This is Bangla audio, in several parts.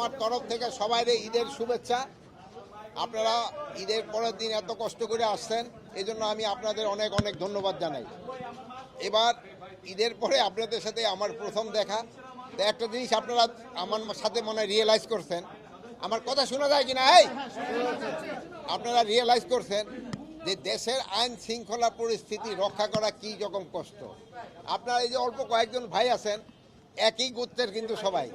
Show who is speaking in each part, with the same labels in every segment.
Speaker 1: আমার তরফ থেকে সবাইরে ঈদের শুভেচ্ছা। আপনারা ঈদের পরের দিন এত কষ্ট করে আসছেন, এই জন্য আমি আপনাদের অনেক অনেক ধন্যবাদ জানাই। এবার ঈদের পরে আপনাদের সাথে আমার প্রথম দেখা, তো একটা জিনিস আপনারা আমার সাথে মনে হয় রিয়েলাইজ করছেন, আমার কথা শোনা যায় কিনা, এই আপনারা রিয়েলাইজ করছেন যে দেশের আইন শৃঙ্খলা পরিস্থিতি রক্ষা করা কী রকম কষ্ট। আপনারা এই যে অল্প কয়েকজন ভাই আছেন, একই গোত্রের কিন্তু সবাই,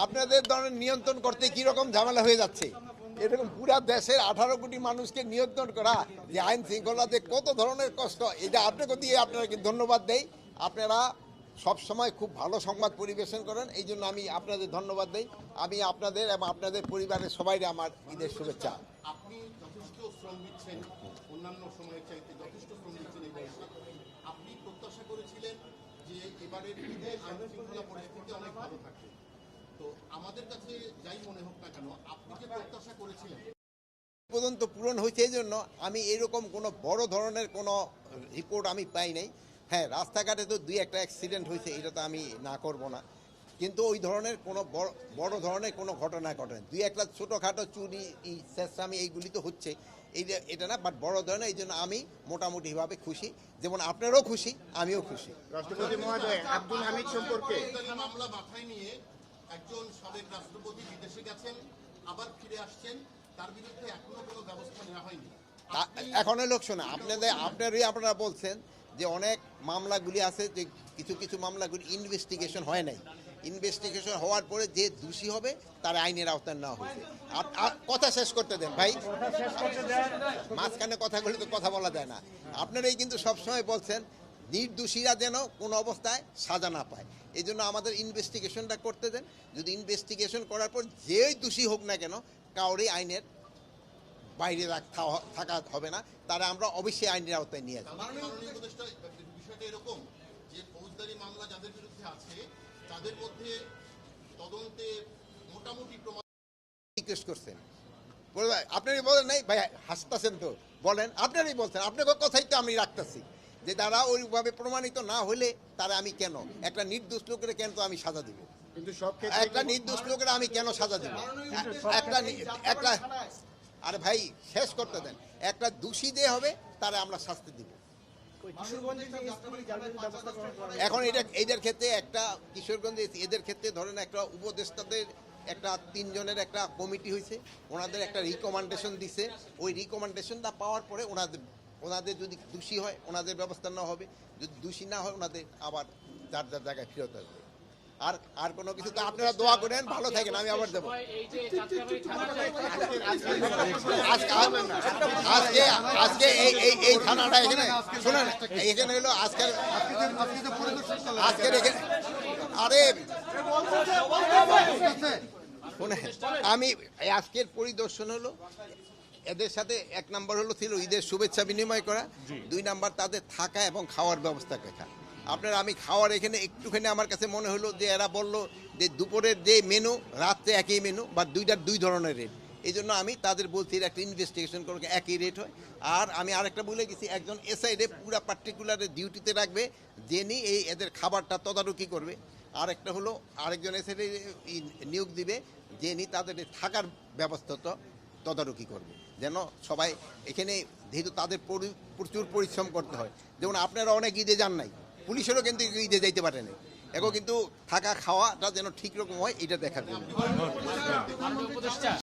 Speaker 1: আপনাদের ধরনের নিয়ন্ত্রণ করতে কীরকম ঝামেলা হয়ে যাচ্ছে। এরকম পুরা দেশের 18 কোটি মানুষকে নিয়ন্ত্রণ করা যে আইন শৃঙ্খলাতে কত ধরনের কষ্ট, এটা আপনাকে দিয়ে আপনাকে ধন্যবাদ দেই। আপনারা সবসময় খুব ভালো সংবাদ পরিবেশন করেন, এই জন্য আমি আপনাদের ধন্যবাদ দেই। আমি আপনাদের এবং আপনাদের পরিবারের সবাইকে আমার ঈদের শুভেচ্ছা।
Speaker 2: আপনি যথেষ্ট শ্রম দিচ্ছেন, অন্যান্য সময়ের চাইতে যথেষ্ট শ্রম দিচ্ছেন এই বয়সে। আপনি প্রত্যাশা করেছিলেন যে এবারের ঈদে আইন শৃঙ্খলা পরিস্থিতি অনেক ভালো থাকবে। তো আমাদের কাছে যাই মনে হোক না কেন, আপনি যে প্রত্যাশা করেছিলেন
Speaker 1: পর্যন্ত পূরণ হয়েছে, এই জন্য আমি এরকম কোনো বড় ধরনের কোনো রিপোর্ট আমি পাই নাই। হ্যাঁ, রাস্তাঘাটে তো দুই একটা অ্যাক্সিডেন্ট হয়েছে, এটা তো আমি না করব না, কিন্তু ওই ধরনের কোনো বড় ধরনের কোনো ঘটনা ঘটে, দুই একটা ছোটোখাটো চুরি চেষ্টামি এইগুলি তো হচ্ছে, এটা না, বাট বড় ধরনের। এই জন্য আমি মোটামুটিভাবে খুশি, যেমন আপনারাও খুশি, আমিও খুশি।
Speaker 3: রাষ্ট্রপতি মহোদয়, আব্দুল হামিদ সম্পর্কে
Speaker 2: মামলা মাথায় নিয়ে একজন সাবেক রাষ্ট্রপতি বিদেশে গেছেন, আবার ফিরে আসছেন, তার বিরুদ্ধে এখনো কোনো ব্যবস্থা নেওয়া হয়নি।
Speaker 1: এখন লোক শোনা আপনারা বলছেন যে অনেক মামলাগুলি আছে, যে কিছু কিছু মামলাগুলি ইনভেস্টিগেশন হয় নাই, ইনভেস্টিগেশন হওয়ার পরে যে দোষী হবে তার আইনের আওতায় নেওয়া হয়েছে। আর কথা শেষ করতে দেন ভাই, মাঝখানে কথাগুলি তো কথা বলা যায় না। আপনারাই কিন্তু সবসময় বলছেন নির্দোষীরা যেন কোনো অবস্থায় সাজা না পায়, এই জন্য আমাদের ইনভেস্টিগেশনটা করতে দেন। যদি ইনভেস্টিগেশন করার পর যেই দোষী হোক না কেন, কাউরে আইনের বাইরে থাকা হবে না, তারা আমরা অবশ্যই আইনের আওতায় নিয়ে আসবো।
Speaker 2: মাননীয় উপদেষ্টা, বিষয়টা এরকম যে ফৌজদারি মামলা যাদের বিরুদ্ধে আছে তাদের মধ্যে তদন্তে মোটামুটি প্রমাণ
Speaker 1: রিকোয়েস্ট করছেন, আপনারই বলেন নাই ভাই, হাসতেছেন তো, বলেন আপনারই বলছেন, আপনাকে কথাই তো আমি রাখতেছি যে তারা ওইভাবে প্রমাণিত না হলে তারা আমি কেন একটা নির্দোষ লোকের কেন তো আমি সাজা দিব,
Speaker 3: কিন্তু সব ক্ষেত্রে
Speaker 1: একটা নির্দোষ লোকের আমি কেন সাজা দিব, একটা আরে ভাই শেষ করতে দেন, একটা দোষী দিয়ে হবে তারা আমরা শাস্তি দিব। এখন এদের ক্ষেত্রে একটা কিশোরগঞ্জে এদের ক্ষেত্রে ধরেন একটা উপদেষ্টাদের একটা 3 জনের একটা কমিটি হয়েছে, ওনাদের একটা রিকমেন্ডেশন দিছে, ওই রিকমেন্ডেশনটা পাওয়ার পরে ওনাদের যদি দোষী হয় ওনাদের ব্যবস্থা নেওয়া হবে, যদি দোষী না হয় ওনাদের আবার যার যার জায়গায় ফেরত আসবে। আর কোনো কিছু তো আপনারা দোয়া করেন, ভালো থাকেন, আমি আবার দেবো। আজকে এই থানাটা এখানে শুনেন, এখানে হলো আজকের এখানে, আরে শুনে আমি আজকের পরিদর্শন হলো এদের সাথে, 1 নাম্বার হলো ছিল ঈদের শুভেচ্ছা বিনিময় করা, 2 নাম্বার তাদের থাকা এবং খাওয়ার ব্যবস্থা দেখা। আপনারা আমি খাওয়ার এখানে একটুখানি আমার কাছে মনে হলো যে এরা বললো যে দুপুরের যে মেনু রাত্রে একই মেনু, বা 2 ধরনের রেট, এই জন্য আমি তাদের বলছি একটা ইনভেস্টিগেশন করে একই রেট হয়। আর আমি আরেকটা বলে গেছি, একজন এসআইরে পুরা পার্টিকুলার ডিউটিতে রাখবে, যিনি এদের খাবারটা তদারকি করবে। আর একটা হলো আরেকজন এসআইরে নিয়োগ দিবে, যিনি তাদের থাকার ব্যবস্থাটা তদারকি করবে, যেন সবাই এখানে, যেহেতু তাদের প্রচুর পরিশ্রম করতে হয়, যেমন আপনারা অনেক ঈদে যান নাই, পুলিশেরও কিন্তু ঈদে যাইতে পারে না, এখন কিন্তু থাকা খাওয়াটা যেন ঠিক রকম হয় এটা দেখার জন্য।